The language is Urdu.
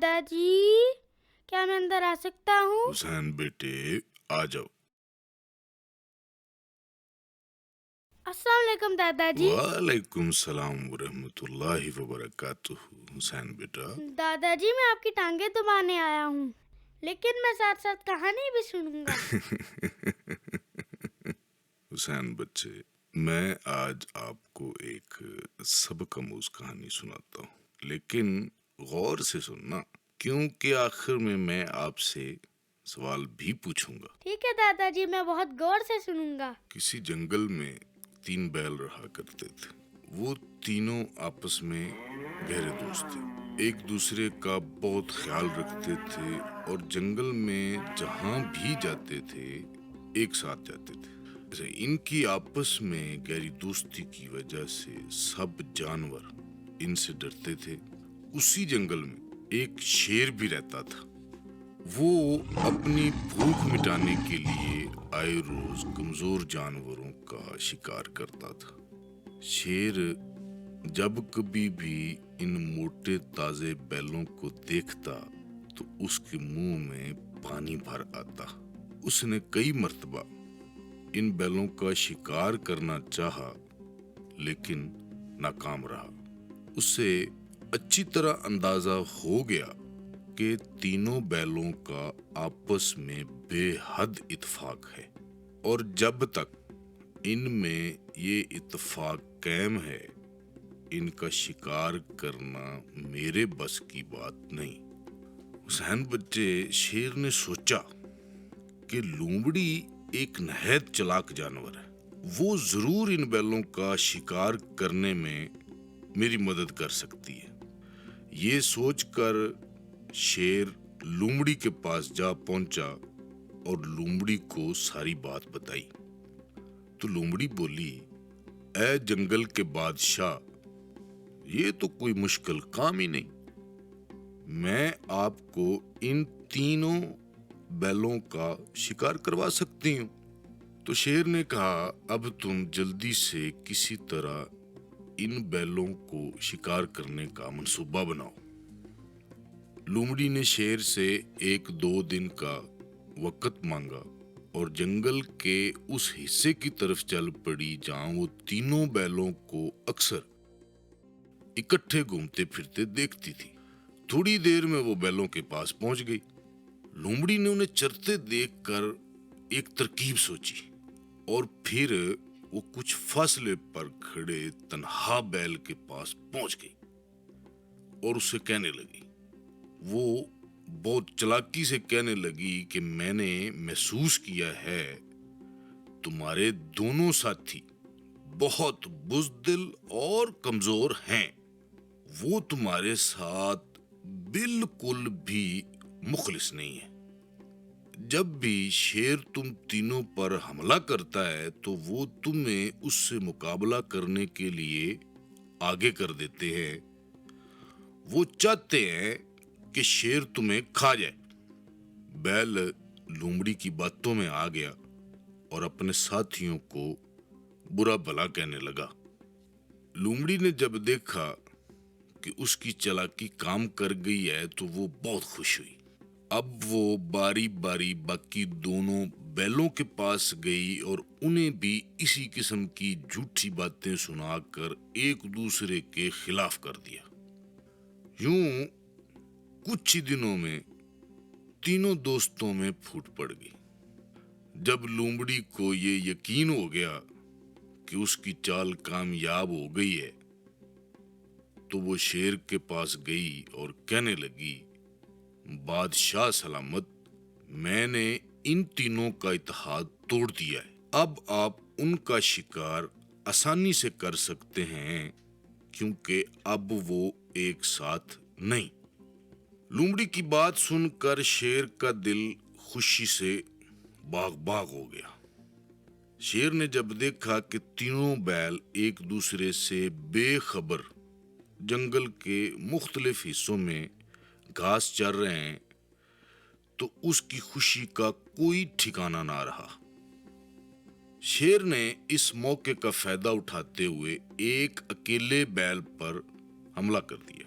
دادا جی کیا میں اندر آ سکتا ہوں؟ حسین بیٹے آ جاؤ. السلام علیکم دادا جی. وعلیکم السلام ورحمۃ اللہ وبرکاتہ. حسین بیٹا دادا جی میں آپ کی ٹانگیں دبانے آیا ہوں، لیکن میں ساتھ ساتھ کہانی بھی سنوں گا. حسین بچے، میں آج آپ کو ایک سبق آموز کہانی سناتا ہوں، لیکن غور سے سننا، کیونکہ آخر میں آپ سے سوال بھی پوچھوں گا. ٹھیک ہے دادا جی، میں بہت غور سے سنوں گا. کسی جنگل میں 3 بیل رہا کرتے تھے. وہ تینوں آپس میں گہرے دوست تھے، ایک دوسرے کا بہت خیال رکھتے تھے اور جنگل میں جہاں بھی جاتے تھے ایک ساتھ جاتے تھے. ان کی آپس میں گہری دوستی کی وجہ سے سب جانور ان سے ڈرتے تھے. اسی جنگل میں ایک شیر بھی رہتا تھا. وہ اپنی بھوک مٹانے کے لیے آئے روز کمزور جانوروں کا شکار کرتا تھا. شیر جب کبھی بھی ان موٹے تازے بیلوں کو دیکھتا تو اس کے منہ میں پانی بھر آتا. اس نے کئی مرتبہ ان بیلوں کا شکار کرنا چاہا لیکن ناکام رہا. اسے اچھی طرح اندازہ ہو گیا کہ تینوں بیلوں کا آپس میں بے حد اتفاق ہے، اور جب تک ان میں یہ اتفاق قائم ہے ان کا شکار کرنا میرے بس کی بات نہیں. حسین بچے، شیر نے سوچا کہ لومڑی ایک نہایت چلاک جانور ہے، وہ ضرور ان بیلوں کا شکار کرنے میں میری مدد کر سکتی ہے. یہ سوچ کر شیر لومڑی کے پاس جا پہنچا اور لومڑی کو ساری بات بتائی. تو لومڑی بولی، اے جنگل کے بادشاہ، یہ تو کوئی مشکل کام ہی نہیں، میں آپ کو ان تینوں بیلوں کا شکار کروا سکتی ہوں. تو شیر نے کہا، اب تم جلدی سے کسی طرح ان بیلوں کو شکار کرنے کا منصوبہ بناؤ. لومڑی نے شیر سے 1-2 دن کا وقت مانگا اور جنگل کے اس حصے کی طرف چل پڑی جہاں وہ تینوں بیلوں کو اکثر اکٹھے گھومتے پھرتے دیکھتی تھی. تھوڑی دیر میں وہ بیلوں کے پاس پہنچ گئی. لومڑی نے انہیں چرتے دیکھ کر ایک ترکیب سوچی اور پھر وہ کچھ فاصلے پر کھڑے تنہا بیل کے پاس پہنچ گئی اور اسے کہنے لگی. وہ بہت چلاکی سے کہنے لگی کہ میں نے محسوس کیا ہے تمہارے دونوں ساتھی بہت بزدل اور کمزور ہیں. وہ تمہارے ساتھ بالکل بھی مخلص نہیں ہے. جب بھی شیر تم تینوں پر حملہ کرتا ہے تو وہ تمہیں اس سے مقابلہ کرنے کے لیے آگے کر دیتے ہیں. وہ چاہتے ہیں کہ شیر تمہیں کھا جائے. بیل لومڑی کی باتوں میں آ گیا اور اپنے ساتھیوں کو برا بھلا کہنے لگا. لومڑی نے جب دیکھا کہ اس کی چلاکی کام کر گئی ہے تو وہ بہت خوش ہوئی. اب وہ باری باری باقی دونوں بیلوں کے پاس گئی اور انہیں بھی اسی قسم کی جھوٹی باتیں سنا کر ایک دوسرے کے خلاف کر دیا. یوں کچھ ہی دنوں میں تینوں دوستوں میں پھوٹ پڑ گئی. جب لومڑی کو یہ یقین ہو گیا کہ اس کی چال کامیاب ہو گئی ہے تو وہ شیر کے پاس گئی اور کہنے لگی، بادشاہ سلامت، میں نے ان تینوں کا اتحاد توڑ دیا ہے. اب آپ ان کا شکار آسانی سے کر سکتے ہیں کیونکہ اب وہ ایک ساتھ نہیں. لومڑی کی بات سن کر شیر کا دل خوشی سے باغ باغ ہو گیا. شیر نے جب دیکھا کہ تینوں بیل ایک دوسرے سے بے خبر جنگل کے مختلف حصوں میں گھاس چر رہے ہیں تو اس کی خوشی کا کوئی ٹھکانہ نہ رہا. شیر نے اس موقع کا فائدہ اٹھاتے ہوئے ایک اکیلے بیل پر حملہ کر دیا.